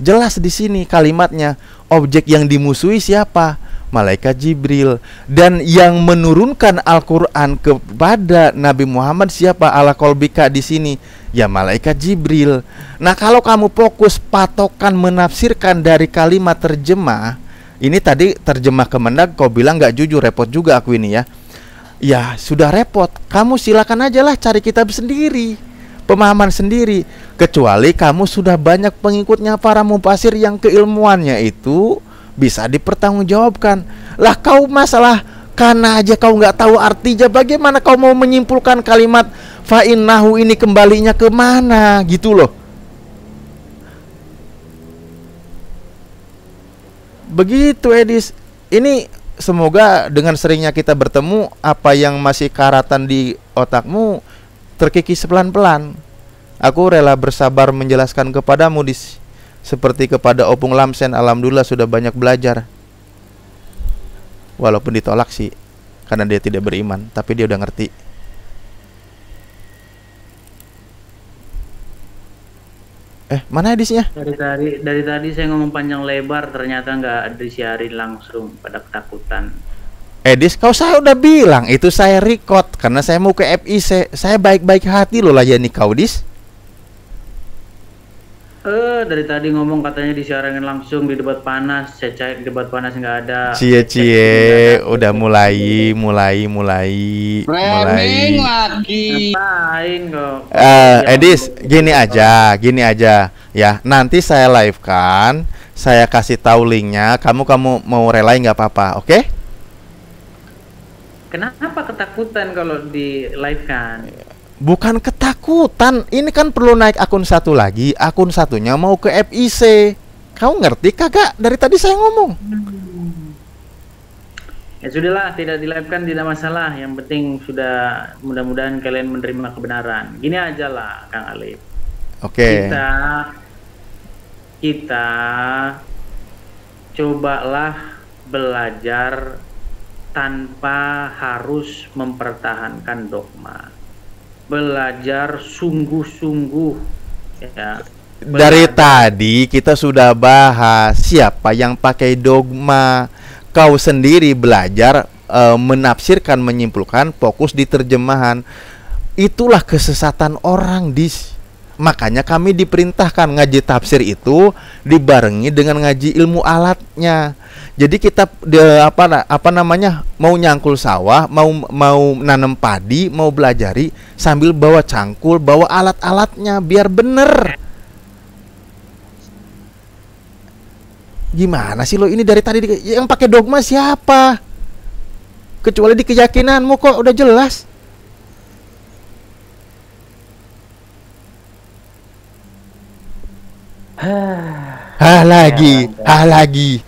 Jelas di sini kalimatnya. Objek yang dimusuhi siapa? Malaikat Jibril. Dan yang menurunkan Al-Qur'an kepada Nabi Muhammad siapa? Ala kolbika di sini. Ya malaikat Jibril. Nah, kalau kamu fokus patokan menafsirkan dari kalimat terjemah, ini tadi terjemah Kemendag kau bilang nggak jujur, repot juga aku ini ya. Ya sudah repot, kamu silakan aja lah cari kitab sendiri, pemahaman sendiri. Kecuali kamu sudah banyak pengikutnya para mufasir yang keilmuannya itu bisa dipertanggungjawabkan. Lah kau masalah karena aja kau nggak tahu artinya, bagaimana kau mau menyimpulkan kalimat fa'innahu ini kembalinya kemana gitu loh. Begitu Edis. Ini semoga dengan seringnya kita bertemu, apa yang masih karatan di otakmu terkikis pelan-pelan. Aku rela bersabar menjelaskan kepadamu seperti kepada Opung Lamsen. Alhamdulillah sudah banyak belajar. Walaupun ditolak sih, karena dia tidak beriman, tapi dia udah ngerti. Mana edisnya? Dari tadi saya ngomong panjang lebar, ternyata nggak disiarin langsung, pada ketakutan. Edis, saya udah bilang itu saya record karena saya mau ke FIC. Saya baik-baik hati loh layani kau, Dis. Dari tadi ngomong katanya disiarin langsung di debat panas. Saya cek debat panas nggak ada. Cie, udah mulai. Framing lagi. Ngapain kok? Edis, gini aja ya. Nanti saya live kan, saya kasih tahu linknya. Kamu mau relay nggak apa-apa, oke? Kenapa ketakutan kalau di live kan? Bukan ketakutan, ini kan perlu naik akun satu lagi, akun satunya mau ke FIC. Kau ngerti kagak? Dari tadi saya ngomong. Ya sudahlah, tidak di-live-kan tidak masalah. Yang penting sudah, mudah-mudahan kalian menerima kebenaran. Gini aja lah, Kang Alif. Oke. Kita cobalah belajar tanpa harus mempertahankan dogma. Belajar sungguh-sungguh ya. Dari tadi kita sudah bahas siapa yang pakai dogma. Kau sendiri belajar menafsirkan, menyimpulkan, fokus di terjemahan. Itulah kesesatan orang, Dis. Makanya kami diperintahkan ngaji tafsir itu dibarengi dengan ngaji ilmu alatnya. Jadi kita apa namanya, mau nyangkul sawah, mau nanam padi, mau belajari sambil bawa cangkul, bawa alat-alatnya biar bener. Gimana sih lo ini dari tadi yang pakai dogma siapa? Kecuali di keyakinanmu kok udah jelas. Lagi.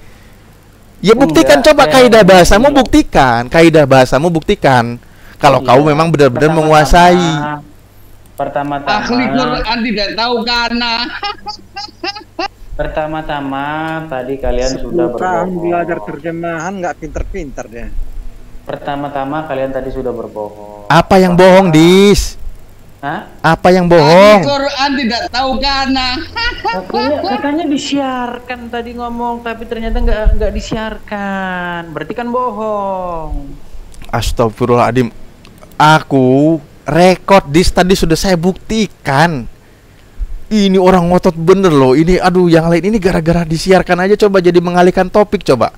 Ya buktikan, coba kaidah bahasamu buktikan. Kalau kau memang benar-benar menguasai. Pertama-tama Ahli Quran tidak tahu karena. Pertama-tama tadi kalian sudah berbohong. Belajar terjemahan nggak pinter-pinter dia. Pertama-tama kalian tadi sudah berbohong. Apa yang bohong, Dis? Hah? Apa yang bohong? Al-Quran tidak tahu karena. Katanya disiarkan tadi ngomong, tapi ternyata nggak disiarkan. Berarti kan bohong. Astagfirullahaladzim. Aku rekod Dis tadi sudah saya buktikan. Ini orang ngotot bener loh. Ini aduh, yang lain ini gara-gara disiarkan aja. Coba jadi mengalihkan topik coba.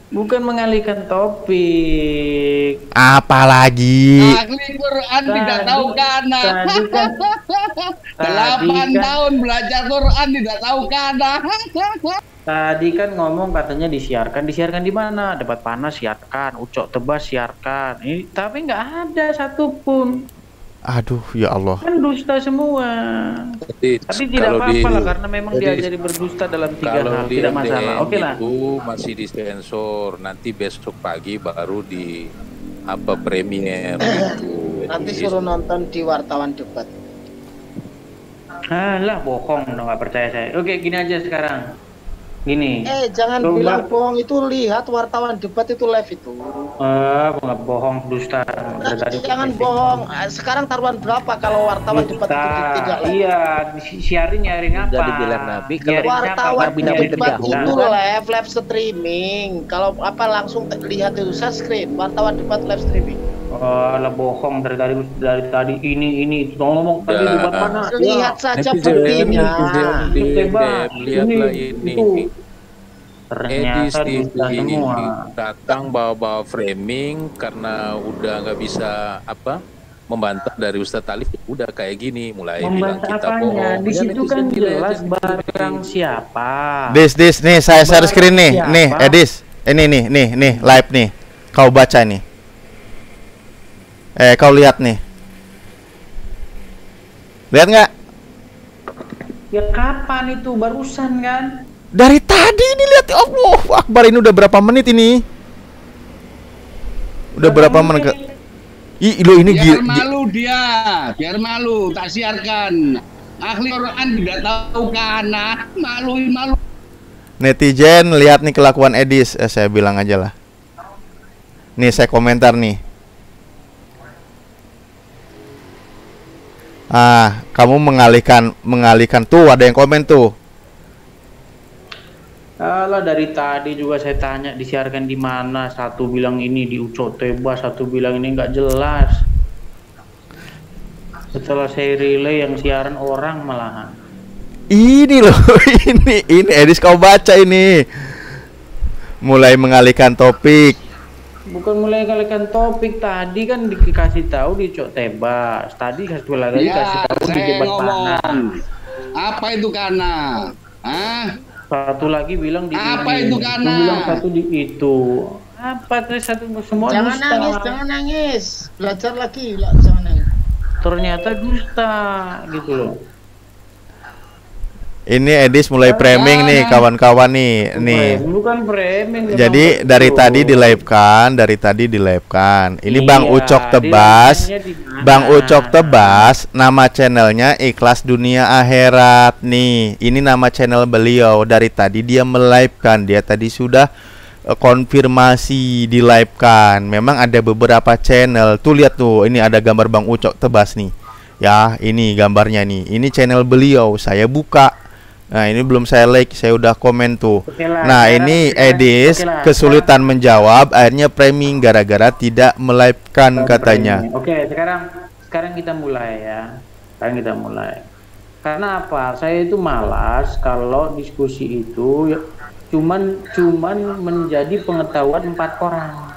Bukan mengalihkan topik. Apalagi? Ahli Quran tidak tahu karena. Tadi 8 tahun belajar Quran tidak tahu karena. Tadi kan ngomong katanya disiarkan di mana? Debat panas siarkan, Ucok Tebas siarkan. Ini tapi nggak ada satupun. Aduh, ya Allah. Kan dusta semua. Tapi tidak apa-apa lah, karena memang diajari berdusta dalam 3 hal, tidak masalah. Oke lah. Itu masih disensor. Nanti besok pagi baru di premier gitu. Nanti suruh nonton di wartawan debat. Alah, bohong, udah nggak percaya saya. Oke, gini aja sekarang. Gini. Jangan bilang bohong, itu lihat wartawan debat itu live itu. Aku nggak bohong, dusta. Jangan bohong. Sekarang taruhan berapa kalau wartawan debat itu tidak live? Iya, siarin nyaring apa? Jadi bilang Nabi kalau wartawan Nabi debat itu terdahulu. live streaming. Kalau apa langsung lihat itu saya screen wartawan debat live streaming. Lah bohong dari tadi ini ngomong tadi debat mana? Lihat saja buktinya. Lihatlah ini. Ternyata dusta semua. Datang bawa framing karena udah nggak bisa membantah dari Ustadz Alif, udah kayak gini mulai bilang kita bohong. Di situ kan jelas barang siapa. Dis nih saya share screen nih. Nih, Edis. Ini nih live nih. Kau baca nih. Kau lihat nih. Lihat nggak? Ya kapan itu? Barusan kan? Dari tadi ini lihat. Allah Akbar, ini udah berapa menit ini? Udah berapa menit? Lo ini biar malu dia, biar malu, tak siarkan. Ahli Quran tidak tahu karena malu. Netizen lihat nih kelakuan Edis. Saya bilang aja lah. Nih saya komentar nih. Kamu mengalihkan tuh, ada yang komen tuh. Alah, dari tadi juga saya tanya disiarkan di mana. Satu bilang ini di Ucok Tebas, satu bilang ini nggak jelas. Setelah saya relay yang siaran orang malahan. Ini loh, ini Edis kau baca ini. Mulai mengalihkan topik. Bukan mulai mengalihkan topik, tadi kan dikasih tahu di Ucok Tebas. Tadi satu lagi dikasih tahu di debat panas. Apa itu karena? Satu lagi bilang di apa ini. Itu karena? Bilang satu di itu. Apa terus satu semua Jangan dusta. nangis. Belajar lagi, jangan nangis. ternyata dusta gitu loh. Ini Edis mulai framing nih kawan-kawan nih. Bukan framing. Jadi dari tadi di-live-kan. Ini Bang Ucok Tebas. Bang Ucok Tebas, nama channelnya Ikhlas Dunia Akhirat nih. Ini nama channel beliau. Dari tadi dia melive-kan. Dia tadi sudah konfirmasi di live-kan. Memang ada beberapa channel. Tuh lihat tuh, ini ada gambar Bang Ucok Tebas nih. Ya, ini gambarnya nih. Ini channel beliau. Saya buka. Nah, ini belum saya like, saya udah komen tuh. Nah, ini Edis kesulitan menjawab, akhirnya framing gara-gara tidak melive-kan katanya. Oke, sekarang kita mulai ya. Karena apa? Saya itu malas kalau diskusi itu cuman menjadi pengetahuan 4 orang.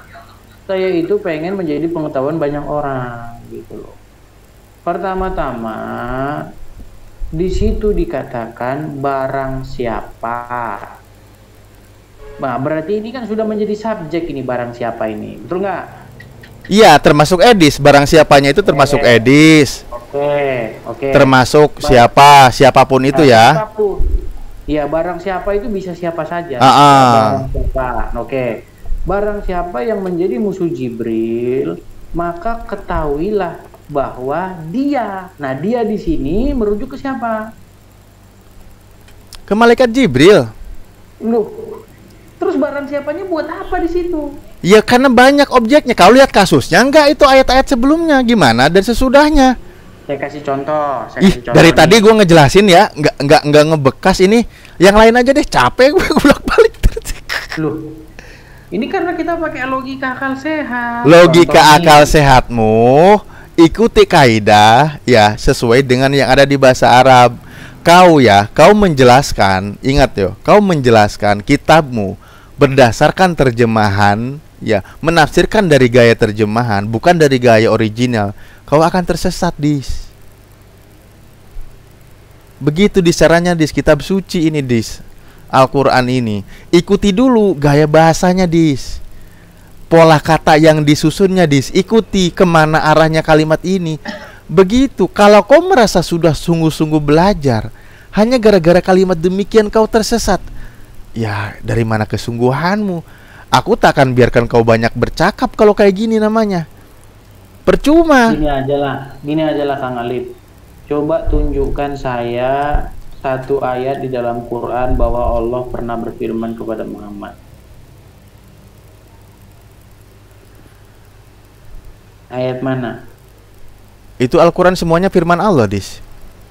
Saya itu pengen menjadi pengetahuan banyak orang gitu loh. Pertama-tama di situ dikatakan barang siapa. Nah, berarti ini kan sudah menjadi subjek ini, barang siapa ini, betul nggak? Iya, termasuk Edis. Barang siapanya itu termasuk Edis. Oke. Termasuk siapapun itu ya. Siapapun. Ya, barang siapa itu bisa siapa saja. Barang siapa. Oke. Barang siapa yang menjadi musuh Jibril, maka ketahuilah bahwa dia. Nah, dia di sini merujuk ke siapa? Ke malaikat Jibril. Loh. Terus barang siapanya buat apa di situ? Ya karena banyak objeknya. Kau lihat kasusnya enggak, itu ayat-ayat sebelumnya gimana dan sesudahnya. Saya kasih contoh. Dari tadi gue ngejelasin ya, enggak ngebekas ini. Yang lain aja deh, capek gue bolak-balik terus. Loh. Ini karena kita pakai logika akal sehat. Logika akal sehatmu ikuti kaidah ya sesuai dengan yang ada di bahasa Arab. Kau menjelaskan, ingat yo, kau menjelaskan kitabmu berdasarkan terjemahan ya, menafsirkan dari gaya terjemahan bukan dari gaya original. Kau akan tersesat, Dis. Begitu caranya Dis, kitab suci ini Dis, Al-Quran ini. Ikuti dulu gaya bahasanya Dis, pola kata yang disusunnya Dis, ikuti kemana arahnya kalimat ini. Begitu. Kalau kau merasa sudah sungguh-sungguh belajar, hanya gara-gara kalimat demikian kau tersesat, ya dari mana kesungguhanmu? Aku tak akan biarkan kau banyak bercakap kalau kayak gini namanya. Percuma. Gini aja lah Kang Alif. Coba tunjukkan saya satu ayat di dalam Quran bahwa Allah pernah berfirman kepada Muhammad. Ayat mana? Itu Al-Quran semuanya firman Allah, Dis.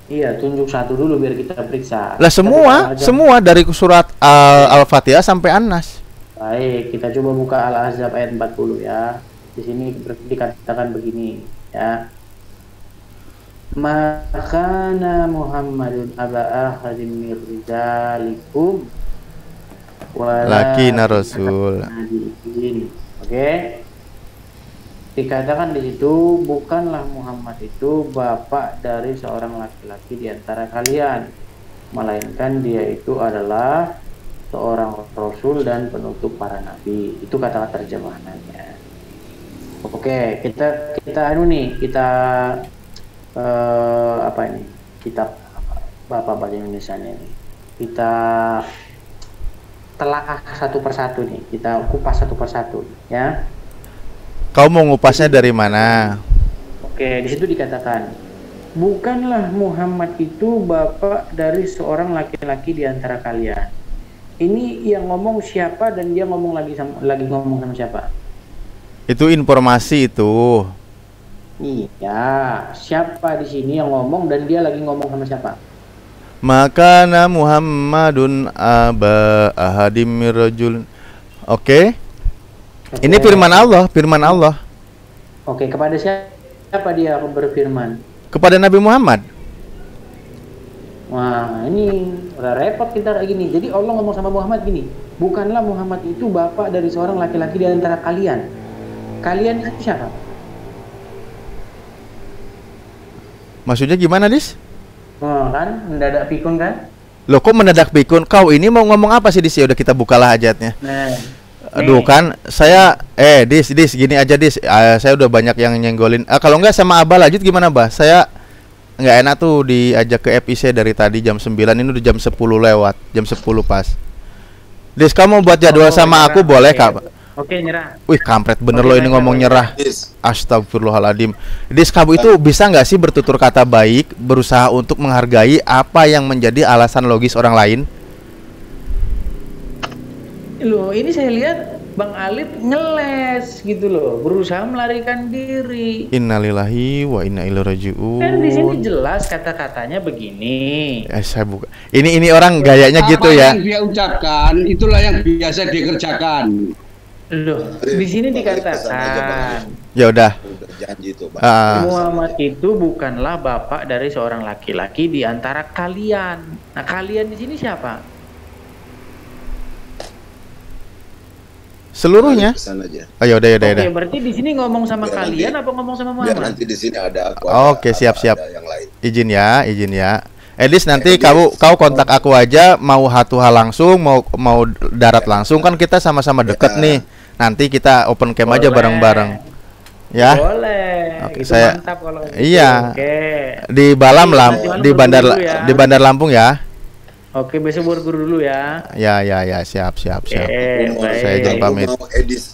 Iya, tunjuk satu dulu biar kita periksa. Lah semua dari surat Al-Fatihah sampai An-Nas. Baik, kita coba buka Al-Ahzab ayat 40 ya. Di sini dikatakan begini ya. Makana Muhammadun aba ahadin min rijalikum Lakina Rasul. Oke. Dikatakan di situ, bukanlah Muhammad itu bapak dari seorang laki-laki di antara kalian, melainkan dia itu adalah seorang rasul dan penutup para nabi. Itu kata terjemahannya. Oke, kita apa ini? Kitab Bapak bahasa Indonesianya ini. Kita telaah satu persatu nih, kita kupas satu persatu ya. Kau mau ngupasnya dari mana? Oke, di situ dikatakan, bukanlah Muhammad itu bapak dari seorang laki-laki di antara kalian. Ini yang ngomong siapa dan dia ngomong lagi ngomong sama siapa? Itu informasi itu. Iya, siapa di sini yang ngomong dan dia lagi ngomong sama siapa? Makana Muhammadun aba ahadim mirajul. Oke. Ini firman Allah. Oke, kepada siapa dia berfirman? Kepada Nabi Muhammad. Wah, ini udah repot kita kayak gini. Jadi Allah ngomong sama Muhammad gini, bukanlah Muhammad itu bapak dari seorang laki-laki di antara kalian. Kalian itu siapa? Maksudnya gimana, Dis? Oh, kan mendadak pikun kan? Loh, kok mendadak pikun? Kau ini mau ngomong apa sih, Dis? Ya udah kita bukalah ayatnya. Nah. Aduh kan saya dis gini aja dis, saya udah banyak yang nyenggolin. Kalau enggak sama Abah lanjut gimana Bah? Saya nggak enak tuh diajak ke FIC dari tadi jam 9, ini udah jam 10 lewat, jam 10 pas. Dis kamu buat jadwal sama aku boleh Kak? Oke, nyerah. Wih kampret bener lo ini ngomong nyerah. Astagfirullahaladzim. Dis kamu itu bisa nggak sih bertutur kata baik, berusaha untuk menghargai apa yang menjadi alasan logis orang lain? Loh, ini saya lihat Bang Alif ngeles gitu loh, berusaha melarikan diri. Innalillahi wa inna ilaihi raji'un. Kan di sini jelas kata-katanya begini. Saya buka. Ini orang gayanya gitu ya. Apa yang dia ucapkan itulah yang biasa dikerjakan. Loh, di sini dikatakan. Ya udah. Janji itu, Bang. Muhammad itu bukanlah bapak dari seorang laki-laki di antara kalian. Nah, kalian di sini siapa? Seluruhnya. Oh ya udah. Oke, berarti di sini ngomong sama kalian apa ngomong sama Muhammad? Biar nanti di sini ada aku. Oke, siap. Yang lain. Izin ya. Edis nanti kau kontak aku aja, mau hatuha langsung, mau darat langsung, kan kita sama-sama deket nih. Nanti kita open cam aja bareng-bareng. Ya. Boleh. Oke, itu saya mantap kalau gitu. iya. Oke. Di di Bandar Lampung ya. Oke, besok berguru dulu ya. Ya, siap. Saya izin pamit. Mau Edis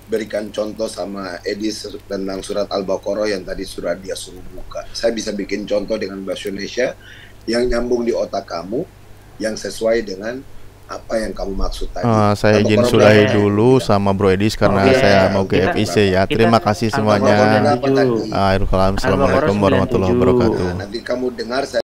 berikan contoh sama Edis tentang surat Al-Baqarah yang tadi surat dia suruh buka. Saya bisa bikin contoh dengan bahasa Indonesia yang nyambung di otak kamu, yang sesuai dengan apa yang kamu maksud tadi. Saya izin sulahi dulu sama Bro Edis karena saya mau ke FIC ya. Terima kasih semuanya. Assalamualaikum warahmatullahi wabarakatuh. Nanti kamu dengar saya